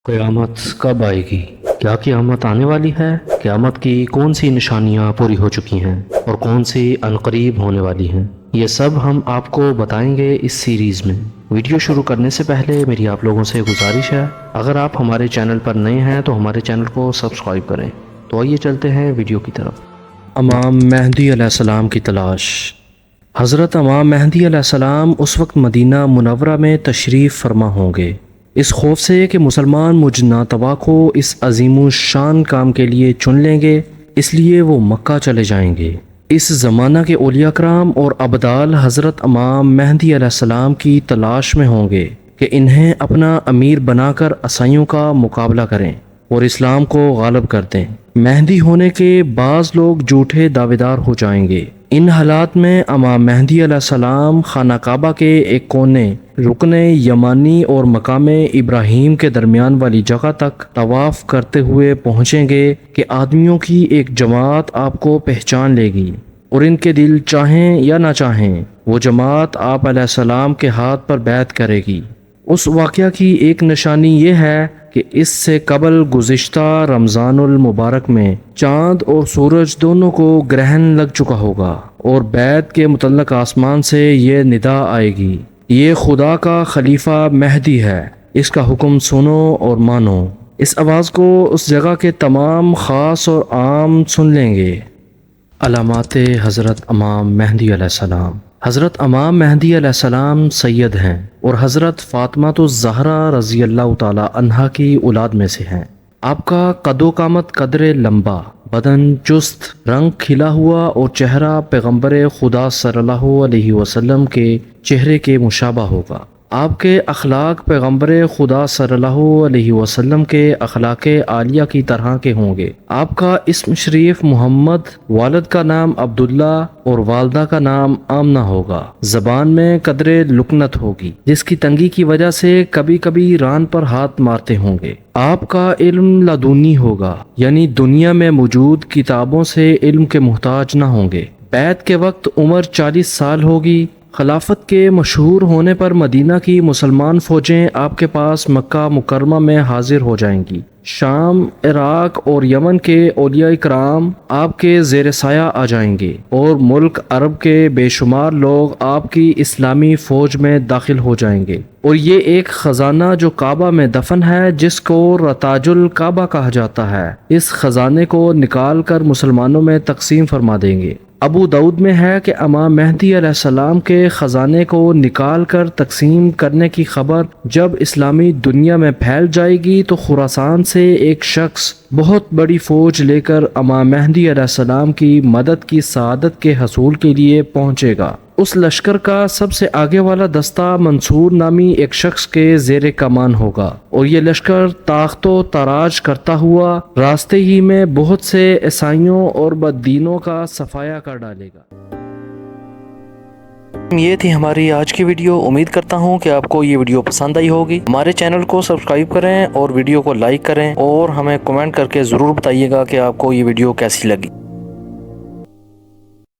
قیامت کب آئے گی؟ کیا قیامت آنے والی ہے؟ قیامت کی کون سی نشانیاں پوری ہو چکی ہیں اور کون سی عنقریب ہونے والی ہیں؟ یہ سب ہم آپ کو بتائیں گے اس سیریز میں۔ ویڈیو شروع کرنے سے پہلے میری آپ لوگوں سے گزارش ہے، اگر آپ ہمارے چینل پر نئے ہیں تو ہمارے چینل کو سبسکرائب کریں۔ تو آئیے چلتے ہیں ویڈیو کی طرف۔ امام مہدی علیہ السلام کی تلاش۔ حضرت امام مہدی علیہ السلام اس وقت مدینہ منورہ میں تشریف فرما ہوں گے، اس خوف سے کہ مسلمان مجھ ناتوا کو اس عظیم الشان کام کے لیے چن لیں گے، اس لیے وہ مکہ چلے جائیں گے۔ اس زمانہ کے اولیاء کرام اور ابدال حضرت امام مہدی علیہ السلام کی تلاش میں ہوں گے کہ انہیں اپنا امیر بنا کر عیسائیوں کا مقابلہ کریں اور اسلام کو غالب کر دیں۔ مہدی ہونے کے بعض لوگ جھوٹے دعویدار ہو جائیں گے۔ ان حالات میں امام مہدی علیہ السلام خانہ کعبہ کے ایک کونے، رکن یمانی اور مقام ابراہیم کے درمیان والی جگہ تک طواف کرتے ہوئے پہنچیں گے کہ آدمیوں کی ایک جماعت آپ کو پہچان لے گی اور ان کے دل چاہیں یا نہ چاہیں وہ جماعت آپ علیہ السلام کے ہاتھ پر بیعت کرے گی۔ اس واقعہ کی ایک نشانی یہ ہے کہ اس سے قبل گزشتہ رمضان المبارک میں چاند اور سورج دونوں کو گرہن لگ چکا ہوگا اور بیعت کے متعلق آسمان سے یہ ندا آئے گی، یہ خدا کا خلیفہ مہدی ہے، اس کا حکم سنو اور مانو۔ اس آواز کو اس جگہ کے تمام خاص اور عام سن لیں گے۔ علامات حضرت امام مہدی علیہ السلام۔ حضرت امام مہدی علیہ السلام سید ہیں اور حضرت فاطمہ الزہرا رضی اللہ تعالی عنہا کی اولاد میں سے ہیں۔ آپ کا قد و قامت قدر لمبا، بدن چست، رنگ کھلا ہوا اور چہرہ پیغمبر خدا صلی اللہ علیہ وسلم کے چہرے کے مشابہ ہوگا۔ آپ کے اخلاق پیغمبر خدا صلی اللہ علیہ وسلم کے اخلاق عالیہ کی طرح کے ہوں گے۔ آپ کا اسم شریف محمد، والد کا نام عبداللہ اور والدہ کا نام آمنہ ہوگا۔ زبان میں قدر لکنت ہوگی جس کی تنگی کی وجہ سے کبھی کبھی ران پر ہاتھ مارتے ہوں گے۔ آپ کا علم لدنی ہوگا، یعنی دنیا میں موجود کتابوں سے علم کے محتاج نہ ہوں گے۔ بیعت کے وقت عمر 40 سال ہوگی۔ خلافت کے مشہور ہونے پر مدینہ کی مسلمان فوجیں آپ کے پاس مکہ مکرمہ میں حاضر ہو جائیں گی۔ شام، عراق اور یمن کے اولیاء کرام آپ کے زیر سایہ آ جائیں گے اور ملک عرب کے بے شمار لوگ آپ کی اسلامی فوج میں داخل ہو جائیں گے، اور یہ ایک خزانہ جو کعبہ میں دفن ہے جس کو رتاج الکعبہ کہا جاتا ہے، اس خزانے کو نکال کر مسلمانوں میں تقسیم فرما دیں گے۔ ابو داؤد میں ہے کہ امام مہدی علیہ السلام کے خزانے کو نکال کر تقسیم کرنے کی خبر جب اسلامی دنیا میں پھیل جائے گی تو خراسان سے ایک شخص بہت بڑی فوج لے کر امام مہدی علیہ السلام کی مدد کی سعادت کے حصول کے لیے پہنچے گا۔ اس لشکر کا سب سے آگے والا دستہ منصور نامی ایک شخص کے زیر کمان ہوگا، اور یہ لشکر تاخت و تاراج کرتا ہوا راستے ہی میں بہت سے عیسائیوں اور بددینوں کا صفایا کر ڈالے گا۔ یہ تھی ہماری آج کی ویڈیو۔ امید کرتا ہوں کہ آپ کو یہ ویڈیو پسند آئی ہوگی۔ ہمارے چینل کو سبسکرائب کریں اور ویڈیو کو لائک کریں، اور ہمیں کمنٹ کر کے ضرور بتائیے گا کہ آپ کو یہ ویڈیو کیسی لگی۔